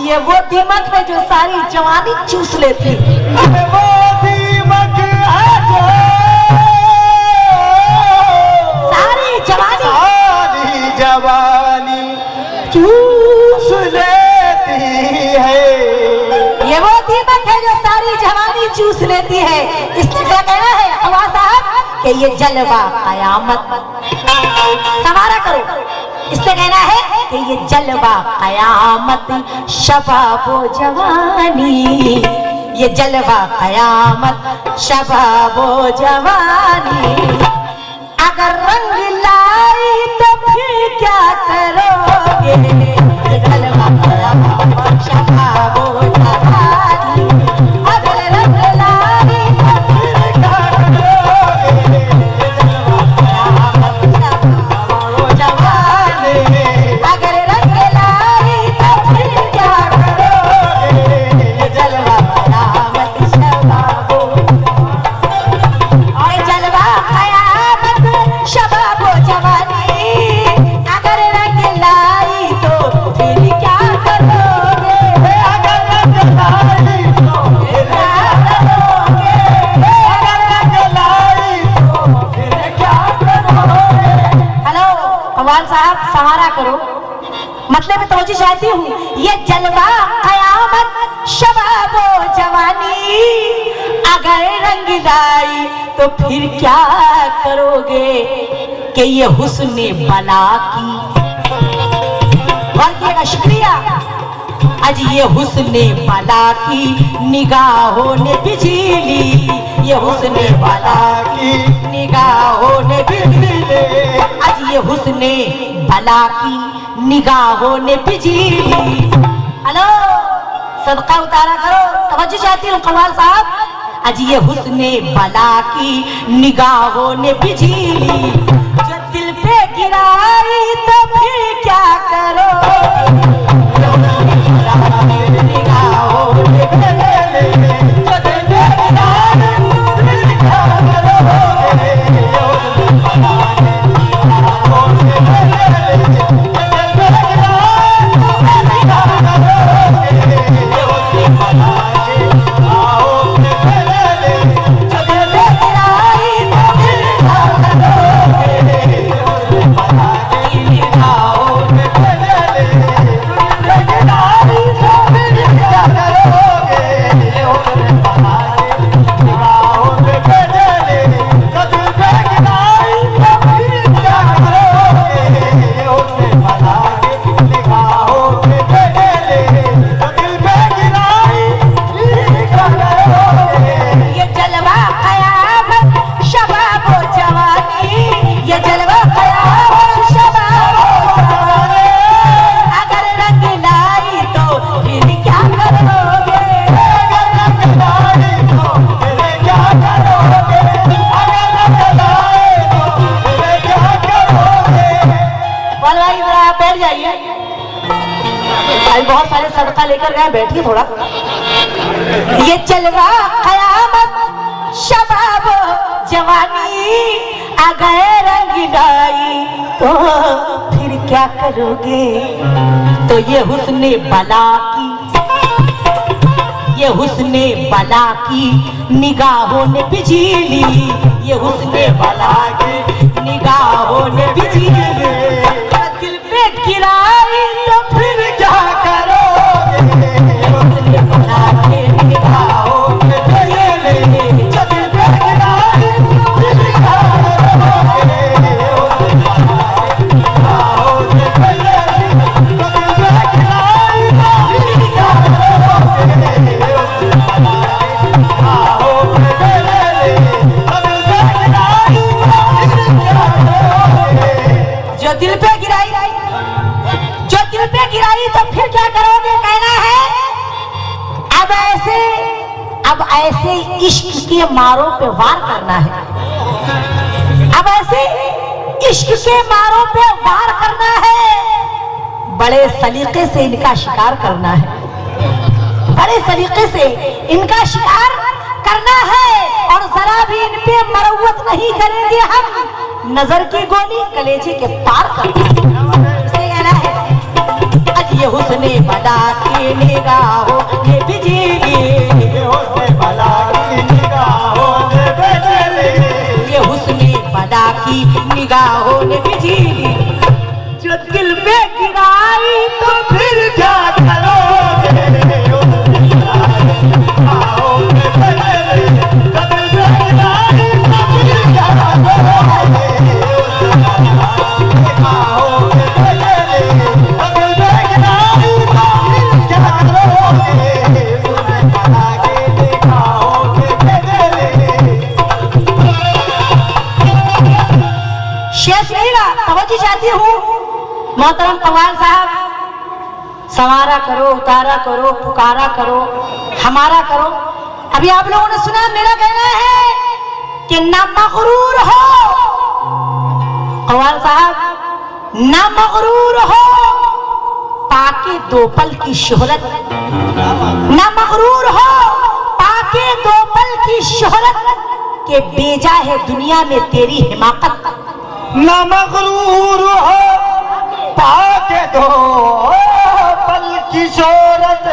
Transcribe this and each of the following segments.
ये वो दीमक है जो सारी जवानी चूस लेती है। वो दीमक है जो सारी जवानी चूस लेती है। ये वो दीमक है जो सारी जवानी चूस लेती है। इसलिए क्या कहना है अल्लाह साहब कि ये जलवा कयामत सवारा करो। इसलिए कहना है कि ये जलवा कयामत शबाबो जवानी, ये जलवा कयामत शबाबो जवानी। अगर रंग लाई तो फिर क्या करोगे, ये जलवा कयामत शबाबो जवानी। अगर रंग लाई तो फिर क्या करोगे, ये जलवा कयामत शबाबो जवानी। अगर रंग लाई तो फिर क्या करोगे, ये जलवा कयामत शबाबो, ये जलवा कयामत शबाबो जवानी। अगर रंग लाई तो फिर क्या करोगे, अगर रंग लाई तो फिर क्या करोगे, अगर रंग लाई तो फिर क्या करोगे। हेलो कमाल साहब सहारा करो, मतलब मैं तवज्जो चाहती हूँ। ये जलवा कयामत शबाबो जवानी, अगर रंग लाई तो फिर क्या करोगे कि ये हुस्न बला की। वाक़िया शुक्रिया। आज ये हुस्न बला की निगाहों ने बिजली, ये हुस्न बला की निगाहों ने बिजली। आज ये हुस्न भला की निगाहों ने बिजली। हेलो सदका उतारा करो, तवज्जो चाहती हूँ कमाल साहब। आज ये हुस्न भला की निगाहों ने बिजली, जो दिल पे गिराई तो फिर क्या करो, निगाहों ने बिजली, जो दिल पे गिराई तो फिर क्या करोगे। बहुत सारे सदका लेकर गए, बैठिए थोड़ा। ये जलवा कयामत शबाब जवानी, अगर रंग लाई तो फिर क्या करोगे। तो ये हुस्न बला की, ये हुस्न बला की निगाहों ने बिजली, ये हुस्न बला की निगाहों ने बिजली। दिल पे गिराई तो फिर क्या करोगे, हुस्न बला की निगाहों ने बिजली। जो दिल पे गिराई तो फिर क्या करोगे, हुस्न बला की निगाहों ने बिजली। जो दिल पे गिराई तो फिर क्या करोगे, जो दिल पे गिराई, जो दिल पे गिराई तो फिर क्या करोगे। कहना है अब ऐसे इश्क के मारों पे वार करना है, अब ऐसे इश्क के मारों पे वार करना है। बड़े सलीके से इनका शिकार करना है, बड़े सलीके से इनका शिकार करना है। और जरा भी इन पे मरवत नहीं करेंगे हम, नजर की गोली कलेजे के पार करना है। ये हुस्ने बला की के निगाहों ने बिजली, ये हुस्न बला की निगाहों ने बिजली, ये हुस्न बला की निगाहों ने बिजली जो दिल पे गिराई तो फिर क्या करोगे? निगाहों ने बिजली, कभी बिजली तो फिर क्या करोगे? निगाहों ने बिजली, कभी बिजली तो फिर क्या करोगे? हुस्न बला की निगाहों ने बिजली। शेष नहीं रहा, तवज्जो चाहती हूँ मोहतरम कव्वाल साहब, संवारा करो, उतारा करो, पुकारा करो, हमारा करो। अभी आप लोगों ने सुना, मेरा कहना है कि ना मगरूर हो कव्वाल साहब, ना मगरूर हो पाके दो पल की शोहरत, ना मगरूर हो पाके दो पल की शोहरत के बेजा है दुनिया में तेरी हिमाकत। न मगरूर हो पाके दो पल की शोहरत,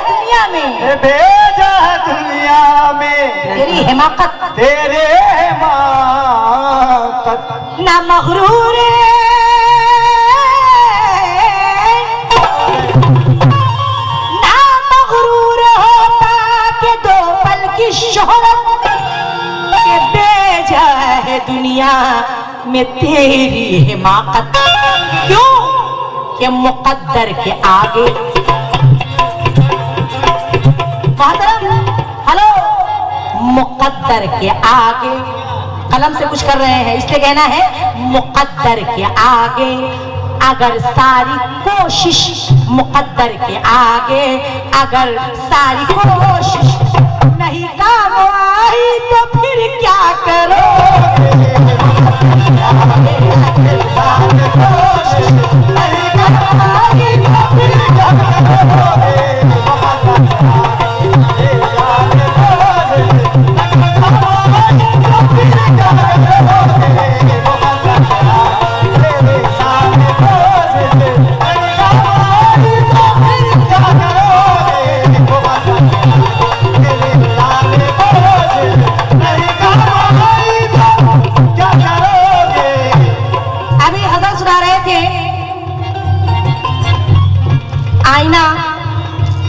दुनिया में भेजा है दुनिया में तेरी हिमाकत, तेरे हिमाकत। ना मगरूर ना मगरूर होता के दो पल की शोहरत के बेजा है दुनिया में तेरी हिमाकत। क्यों कि मुकद्दर के आगे हेलो, मुकद्दर के आगे कलम से कुछ कर रहे हैं इसलिए कहना है मुकद्दर के आगे अगर सारी कोशिश, मुकद्दर के आगे अगर सारी कोशिश नहीं काम आई तो फिर क्या करो?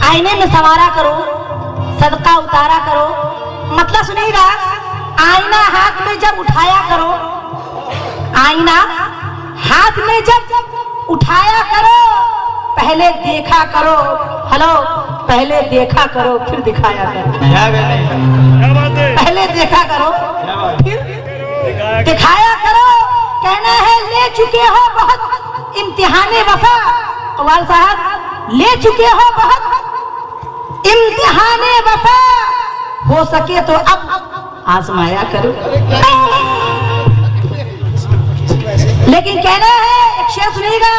आईने में संवारा करो, सदका उतारा करो। मतलब सुनिएगा, आईना हाथ में जब उठाया करो, आईना हाथ में जब उठाया करो, पहले देखा करो, हेलो, पहले देखा करो फिर दिखाया करो। पहले देखा करो फिर दिखाया करो। कहना है ले चुके हो बहुत इम्तिहाने वफा, कव्वाल साहब ले चुके हो बहुत इम्तिहाने वफा, हो सके तो अब आजमाया करो। लेकिन कहना है, एक शेर सुनिएगा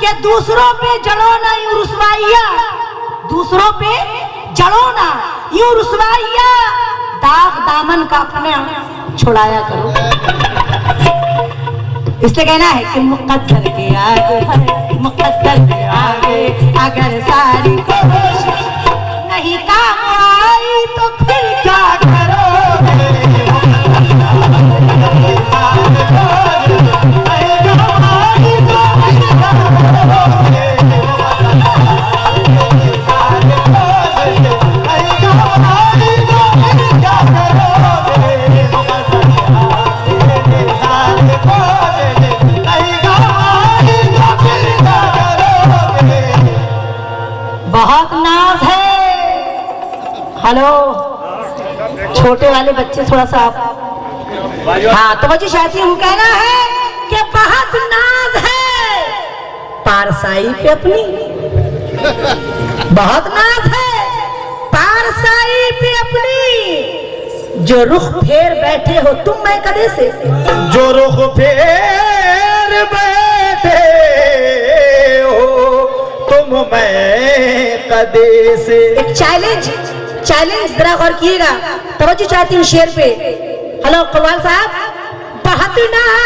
कि दूसरों पे जलो ना यूं रुसवाइया, दूसरों पे जलो ना यूं रुसवाइया, दाग दामन का अपने छुड़ाया करो। इसलिए कहना है कि मुकद्दर के आगे है, मुकद्दर के आगे अगर सारी कोशिश नहीं काम आई तो फिर क्या करोगे? बहुत नाज है। हेलो, छोटे वाले बच्चे थोड़ा सा आप, हाँ तो मुझे चाहती हूँ, कहना है कि बहुत नाज है पारसाई पे अपनी, बहुत नाज है पारसाई पे अपनी, जो रुख फेर बैठे हो तुम मैं कदे से, जो रुख फेर बैठे हो तुम मैं कदे से। एक चैलेंज जरा गौर किएगा, तवज्जो चाहती हूँ शेर पे। हेलो कव्वाल साहब, बहुत नाज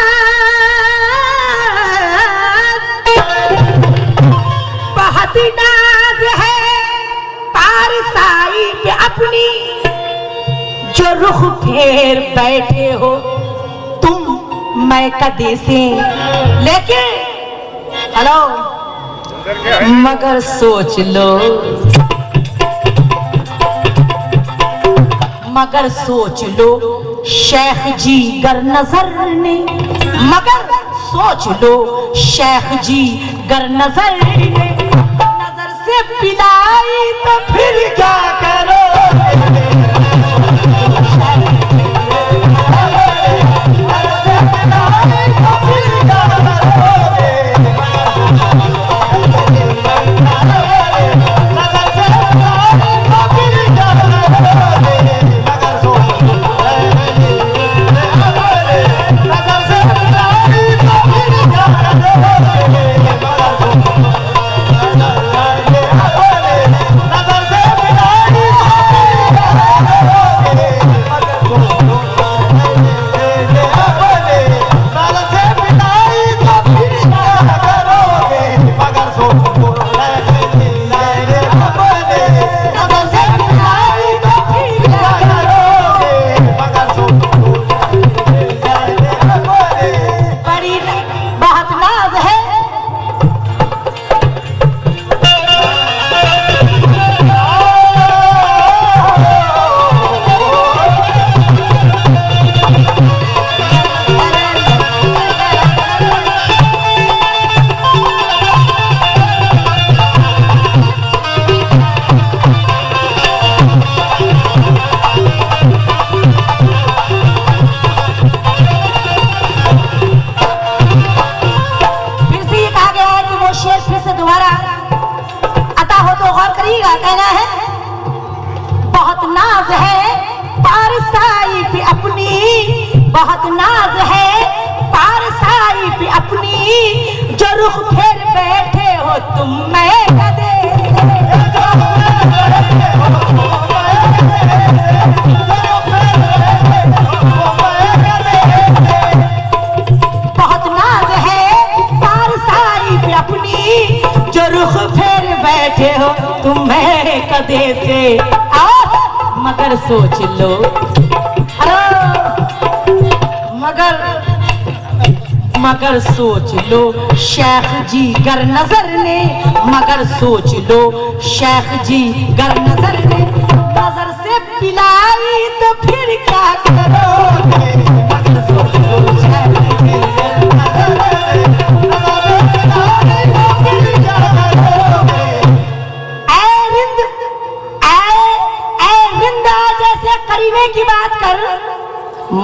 बैठे हो तुम मैं कदे से, लेकिन हेलो मगर सोच लो, मगर सोच लो शेख जी गर नजर ने, मगर सोच लो शेख जी गर नजर ने नजर से पिलाई तो फिर क्या करोगे? कहना है बहुत नाज है पारसाई पे अपनी, बहुत नाज है पारसाई पे अपनी, जो रुख फेर बैठे हो तुम मैं कदे बहुत नाज है पारसाई पे अपनी, जो रुख फेर बैठे हो तुम मैं कदे से, मगर सोच लो मगर सोच लो शेख जी गर नजर ने, मगर सोच लो शेख जी गर नजर ने नजर से पिलाई तो फिर क्या करोगे? मगर सोच लो शेख जी गर नजर करीने की बात कर,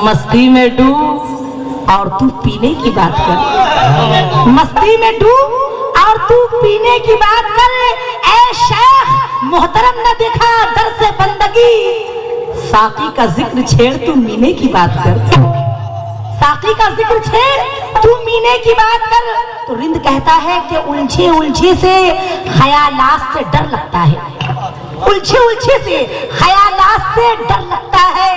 मस्ती में डूब और तू पीने की बात कर, मस्ती में डूब और तू पीने की बात कर। ऐ शेख मोहतरम न देखा दर से बंदगी, साकी का जिक्र छेड़ तू मीने की बात कर, साकी का जिक्र छेड़ तू मीने की बात कर। तो रिंद कहता है कि उलझे उलझे से ख्यालात से डर लगता है, उलझे उलझे से ख्यालात से डर लगता है,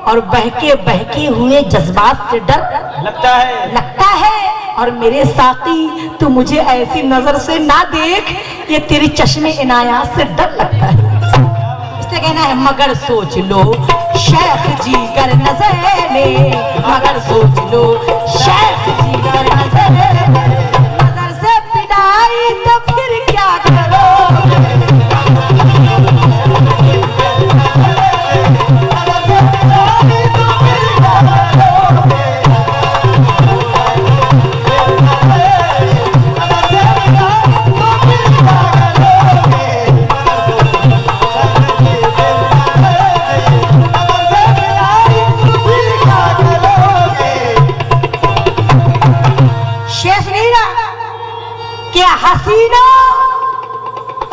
और बहके हुए जज्बात से डर लगता है। और मेरे साकी तू मुझे ऐसी नजर से ना देख, ये तेरी चश्मे इनायात से डर लगता है। इससे कहना है मगर सोच लो शेख जी गर नजर ने, मगर सोच लो शेख जी गर नजर ने नजर से पिलाई तो फिर क्या करोगे?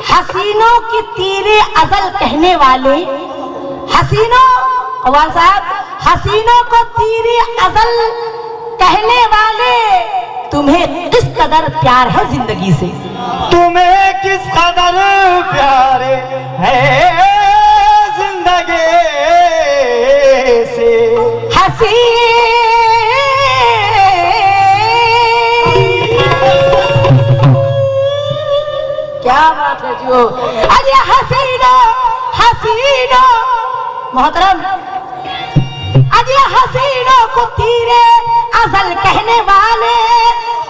हसीनों की तीरे अजल कहने वाले, हसीनों कव्वाल साहब, हसीनों को तीरे अजल कहने वाले, तुम्हें किस कदर प्यार है जिंदगी से, तुम्हें किस कदर प्यार है जिंदगी से। हसी क्या बात है जो, अरे हसीनो हसीनो मोहतरम अजी हसीनों को तीरे अजल कहने वाले,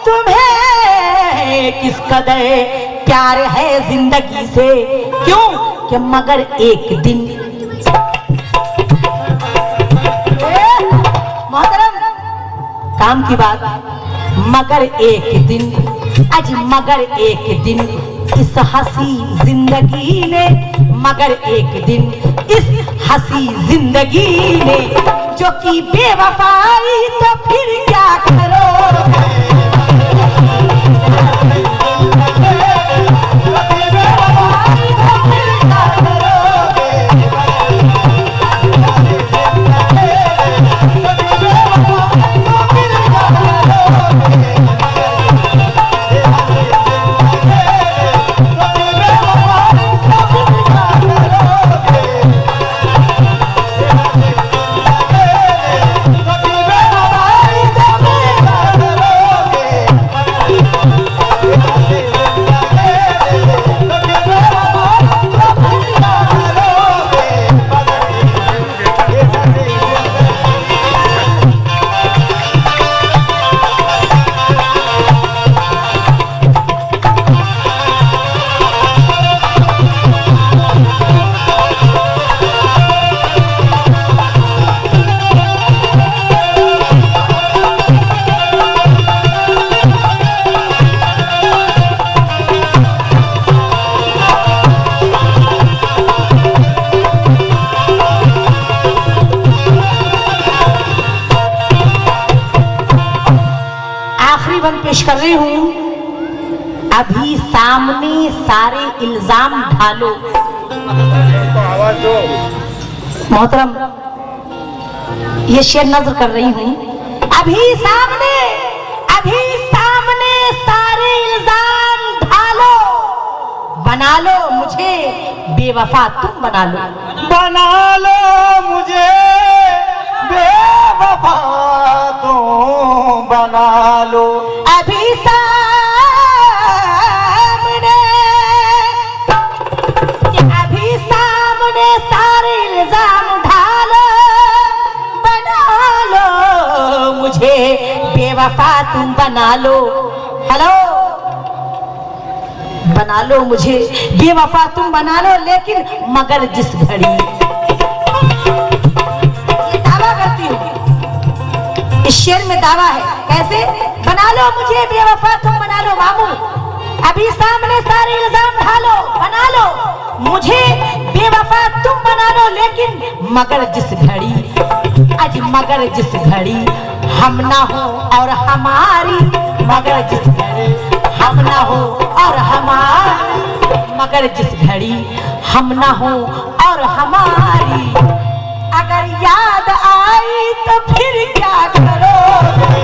तुम्हें किस कदर प्यार है जिंदगी से, क्यों कि मगर एक दिन मोहतरम काम की बात, मगर एक दिन, आज मगर एक दिन इस हसी जिंदगी ने, मगर एक दिन इस हसी जिंदगी ने जो की बेवफाई, तो फिर क्या करोगे? पेश कर रही हूं। अभी सामने सारे इल्जाम ढालो। मोहतरम ये शेर नजर कर रही हूं। अभी सामने सारे इल्जाम ढालो, बना लो मुझे बेवफा तुम बना लो, बना लो मुझे बेवफा तुम बना लो। अभी सामने सारे इल्जाम ढालो, बना लो मुझे बेवफा तुम बना लो। हेलो, बना लो मुझे बेवफा तुम बना लो, लेकिन मगर जिस घड़ी दावा करती हूँ, इस शेर में दावा है। कैसे? बना लो मुझे बेवफा तुम बना लो मामू। अभी सामने सारे इल्जाम ढालो, बना लो मुझे बेवफा तुम बना लो, लेकिन मगर जिस घड़ी, आज मगर जिस घड़ी हम ना हो और हमारी, मगर जिस घड़ी हम ना हो और हमारी, मगर जिस घड़ी हम ना हो और हमारी, अगर याद आई तो फिर क्या करोगे?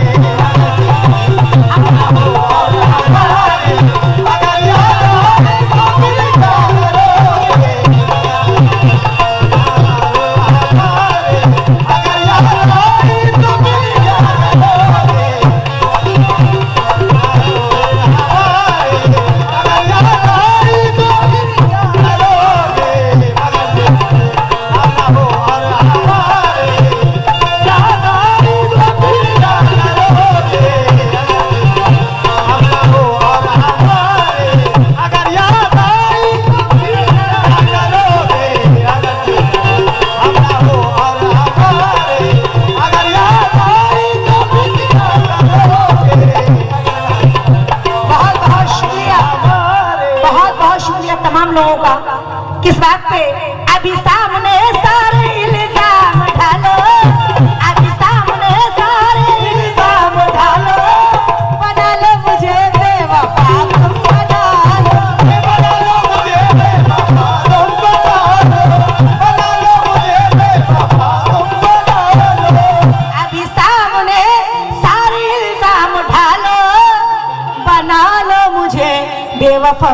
हम ना हो और हमारी, अगर याद आई तो फिर क्या करोगे? अगर याद आई तो फिर क्या करोगे? तमाम लोगों का किस बात पे? अभी सामने सारे इल्जाम ढालो, अभी सामने सारे इल्जाम ढालो, बना लो मुझे बेवफा तुम बना लो, बना लो मुझे बेवफा तुम बना लो, बना लो मुझे बेवफा तुम बना लो। अभी सामने सारे इल्जाम ढालो, बना लो मुझे बेवफा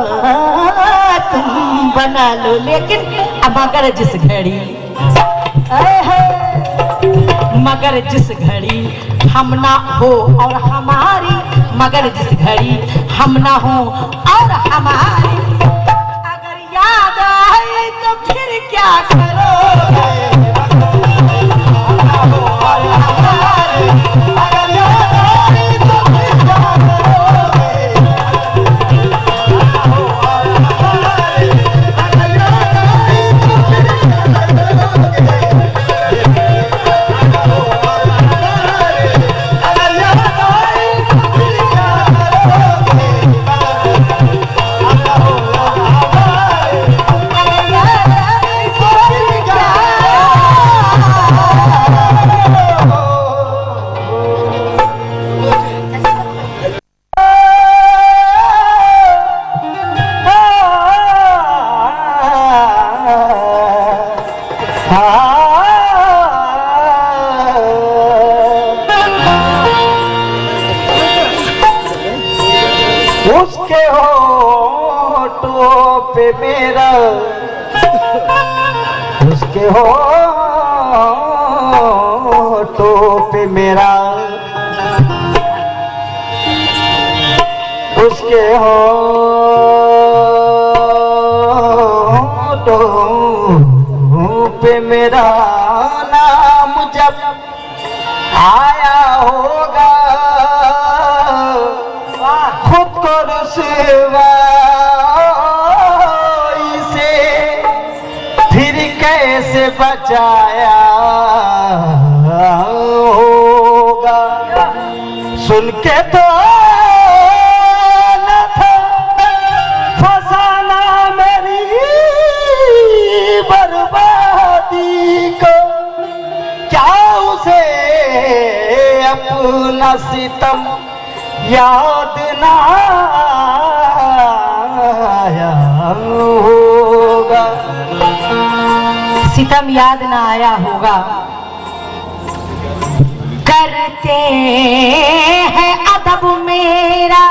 तुम बना लो, लेकिन अब मगर जिस घड़ी, मगर जिस घड़ी हम ना हो और हमारी, मगर जिस घड़ी हम ना हो और हमारी, अगर याद आए तो फिर क्या करोगे? उसके होठों पे मेरा, उसके होठों पे मेरा, उसके होठों पे मेरा नाम जब आया होगा, खुद को रुसवाई से फिर कैसे बचाया होगा। सुन के तो न था फसाना मेरी बर्बादी को, क्या उसे अपना सितम याद ना आया होगा। सितम याद ना आया होगा। करते हैं अदब मेरा,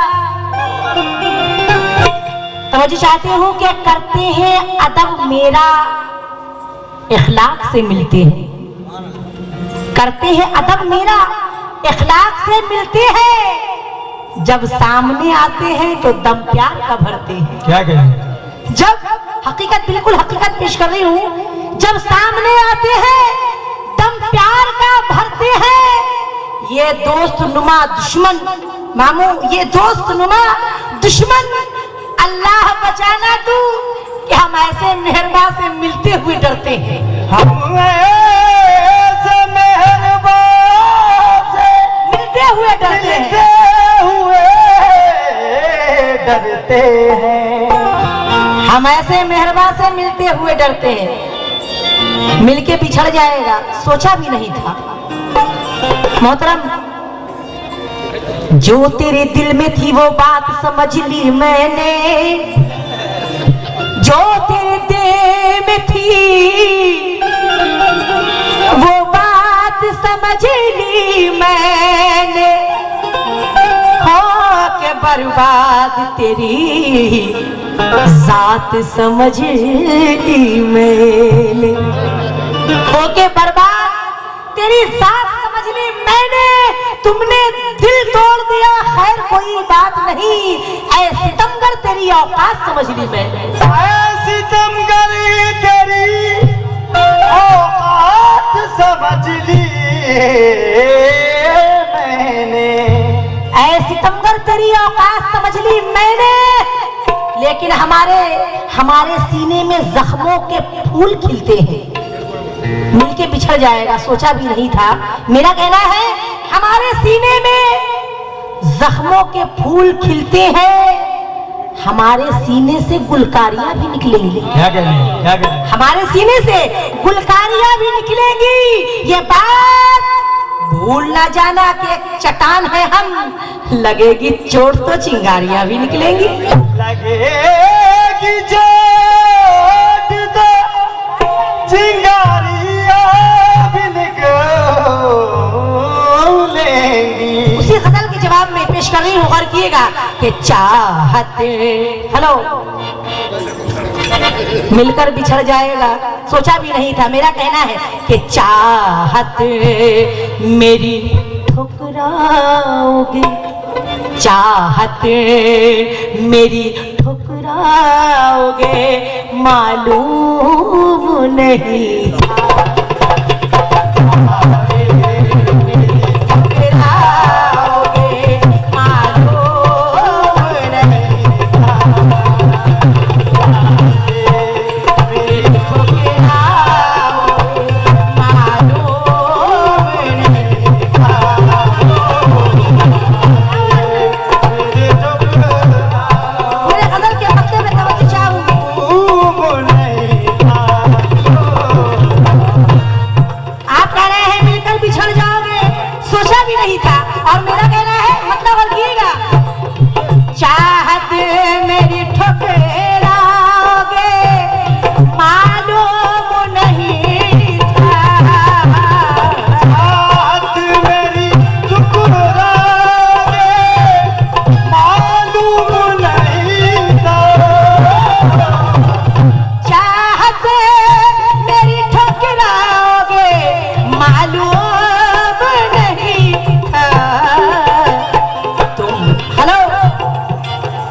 तवज्जो चाहते हो कि करते हैं अदब मेरा, इखलाक से मिलते हैं। करते हैं अदब मेरा, इखलाक से मिलते हैं। जब सामने आते हैं तो दम प्यार का भरते हैं। क्या कहें? जब हकीकत, बिल्कुल हकीकत पेश कर रही हूँ, जब सामने आते हैं दम प्यार का भरते हैं। ये दोस्त नुमा दुश्मन मामू, ये दोस्त नुमा दुश्मन अल्लाह बचाना तू, कि हम ऐसे मेहरबा से मिलते हुए डरते हैं। हम ऐसे मेहरबा से मिलते हुए डरते हैं। डरते हैं। हम ऐसे मेहरबा से मिलते हुए डरते हैं। मिलके बिछड़ जाएगा सोचा भी नहीं था। मोहतरम, जो तेरे दिल में थी वो बात समझ ली मैंने, जो तेरे दिल में थी वो बात समझ ली मैंने, हो के बर्बाद तेरी जात समझ ली मैंने, हो के बर्बाद तेरी जात समझ ली मैंने। तुमने दिल तोड़ दिया, खैर कोई बात नहीं, ऐ सितमगर तेरी औकात समझ ली मैंने। सितमगर तेरी औकात समझ ली मैंने, ऐ सितमगर तेरी औकात समझ ली मैंने। लेकिन हमारे सीने में जख्मों के फूल खिलते हैं। मिलके बिछड़ जाएगा सोचा भी नहीं था। मेरा कहना है हमारे सीने में जख्मों के फूल खिलते हैं, हमारे सीने से गुलकारियां भी निकलेंगी। क्या कहें? हमारे सीने से गुलकारियां भी निकलेंगी। ये बात भूल ना जाना कि एक चट्टान है हम, लगेगी चोट तो चिंगारियां भी निकलेंगी। लगेगी चोट तो चिंगारियां भी निकलेंगी। उसी गजल के जवाब में पेश कर रही हूँ, गौर किएगा कि चाहते, हेलो, मिलकर बिछड़ जाएगा सोचा भी नहीं था। मेरा कहना है कि चाहत मेरी ठुकराओगे, चाहत मेरी ठुकराओगे, मालूम नहीं था।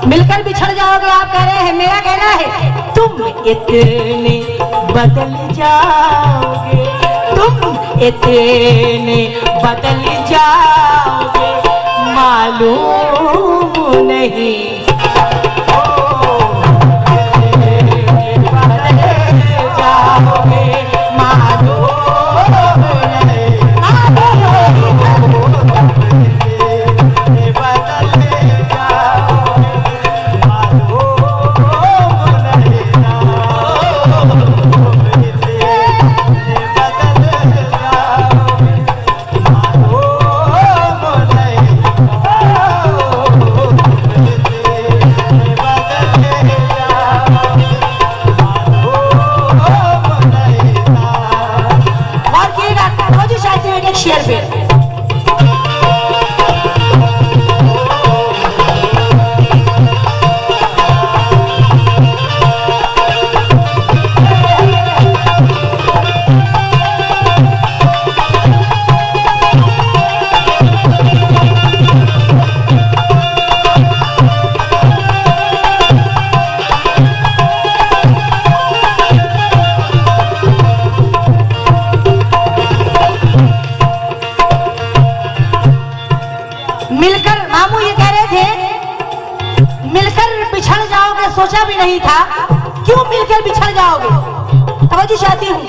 मिलकर बिछड़ जाओगे आप कह रहे हैं, मेरा कहना है तुम इतने बदल जाओगे, तुम इतने बदल जाओगे, मालूम नहीं शेयर पे। मिलकर मामू ये कह रहे थे मिलकर बिछड़ जाओगे, सोचा भी नहीं था, क्यों मिलकर बिछड़ जाओगे। तवज्जो चाहती हूँ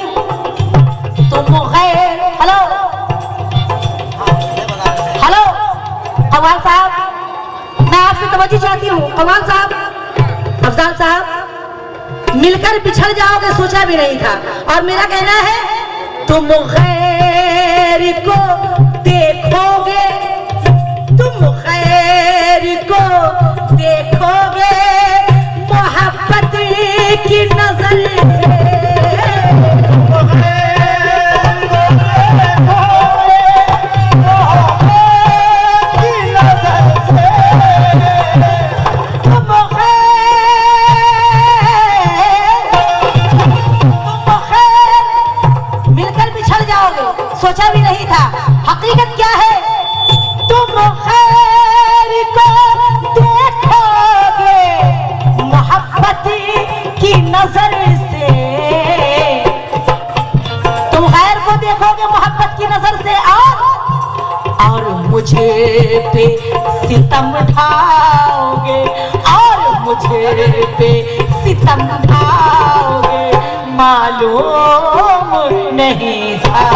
तुम गैर, हेलो हेलो कव्वाल साहब, मैं आपसे तवज्जो चाहती हूँ। कव्वाल साहब, अफजाल साहब, मिलकर बिछड़ जाओगे सोचा भी नहीं था, और मेरा कहना है तुम गैर को देखोगे, तुम खैर को देखोगे मोहब्बत की नजर से, मिलकर बिछड़ जाओगे सोचा भी नहीं था। हकीकत क्या है, तुम खैर को देखोगे मोहब्बत की नजर से, तुम खैर को देखोगे मोहब्बत की नजर से, और मुझे पे सितम ढाओगे, और मुझे पे सितम ढाओगे, मालूम नहीं था।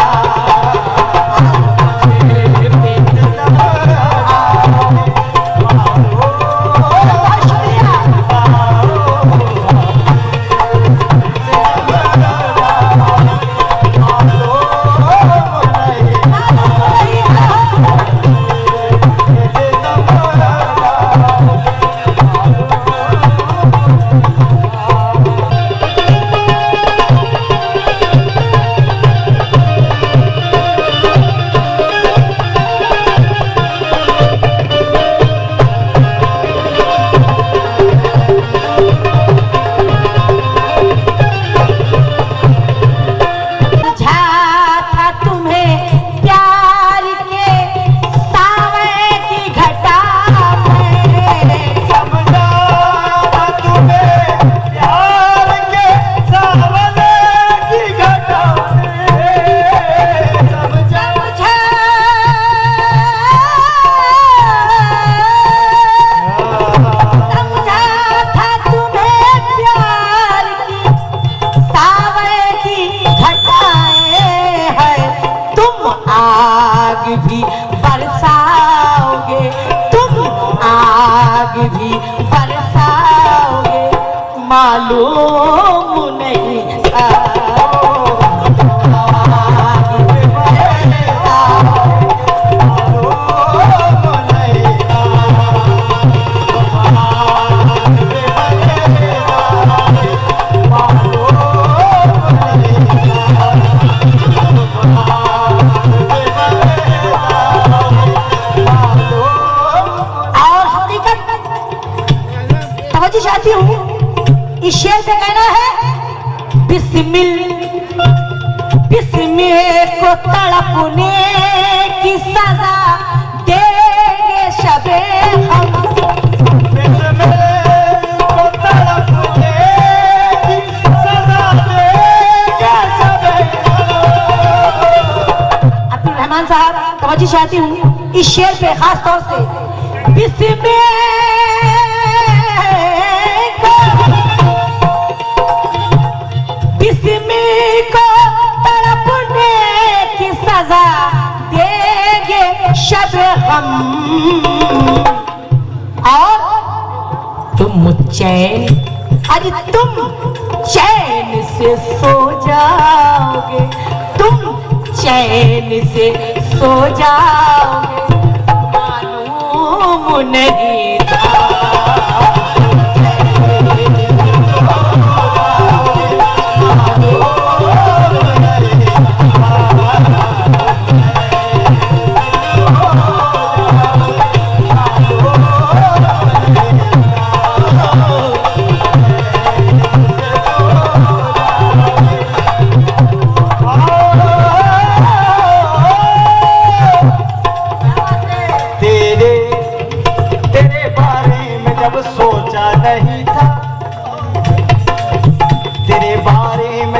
भी बरसाओगे, तुम आग भी बरसाओगे, मालूम नहीं था। चाहती हूँ इस शेर पे कहना है, बिस्मिल बिस्मिल को तड़पने की सजा देंगे शबे हम, बिस्मिल ही चाहती हूँ इस शेर पे खास तौर से बिस्मी को तड़पने की सजा देंगे शब हम, और तुम चैन, अरे तुम चैन से सो जाओगे, तुम चैन से सो जाओगे, मालूम नहीं था।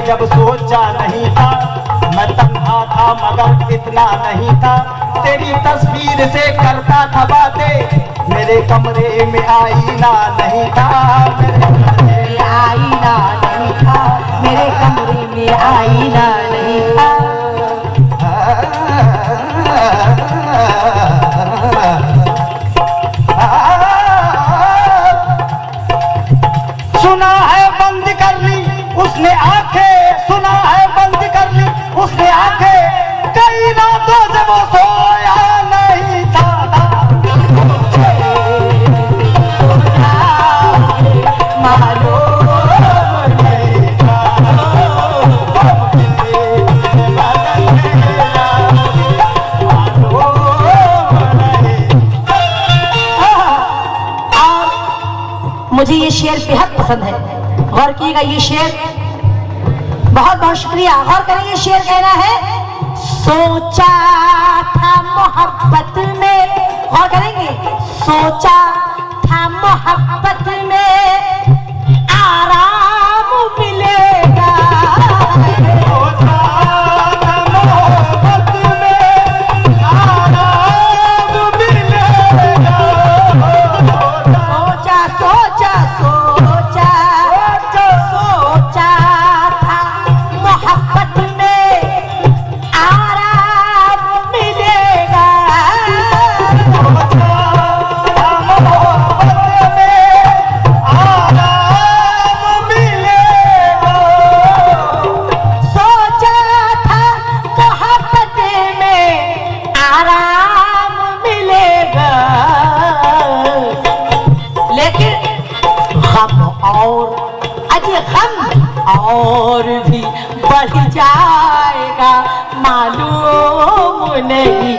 जब सोचा नहीं था, मैं तन्हा था मगर इतना नहीं था, तेरी तस्वीर से करता था बातें, मेरे कमरे में आईना नहीं था, मेरे कमरे में आईना नहीं था, मेरे कमरे में आईना नहीं था। सुना है बंद कर ली उसने आंखें, सुना है बंद कर ली उसने आंखें, कई रातों से वो सोया नहीं था। मुझे ये शेर बेहद पसंद है, गौर कीजिएगा ये शेर। बहुत बहुत शुक्रिया। गौर करें ये शेर कहना है, सोचा था मोहब्बत में, गौर करेंगे, सोचा था मोहब्बत में आराम मिलेगा, सोचा था मोहब्बत में आराम मिलेगा, सोचा सोचा सोचा सोचा था मोहब्बत में आराम मिलेगा, सोचा था मोहब्बत में आराम मिलेगा, लेकिन गम और अजी गम और भी बढ़ जाएगा, मालूम नहीं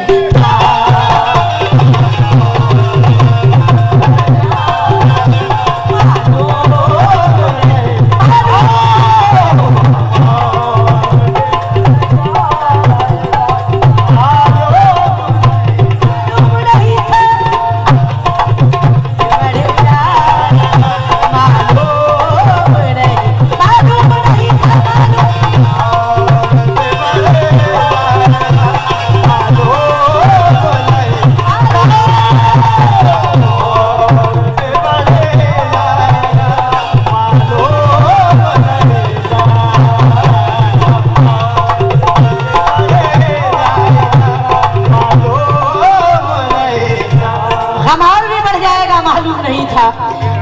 था।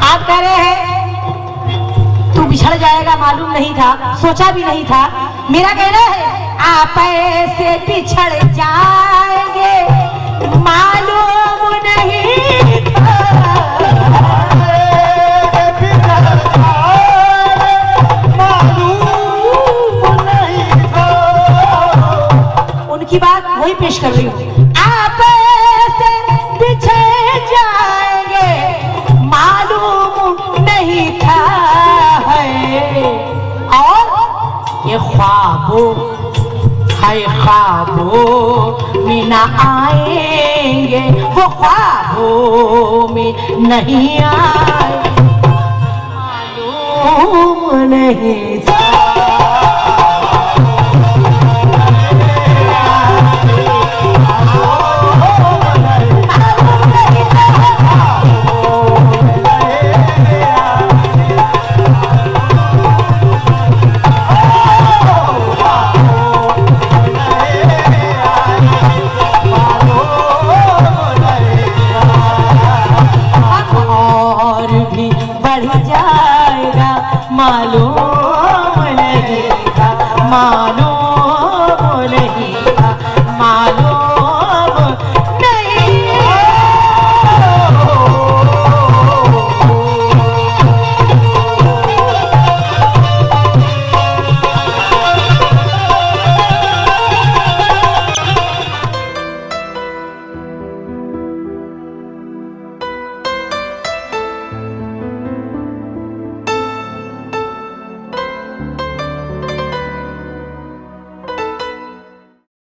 आप कह रहे हैं तू बिछड़ जाएगा, मालूम नहीं था, सोचा भी नहीं था। मेरा कहना है आप ऐसे बिछड़ जाएंगे, मालूम नहीं था, मालूम नहीं था। उनकी बात वही पेश कर रही हूँ। आप ऐसे बिछड़ जाएंगे, मालूम नहीं था है, और ये ख्वाबों है, ख्वाबों में न आएंगे, वो ख्वाबों में नहीं आए, मालूम नहीं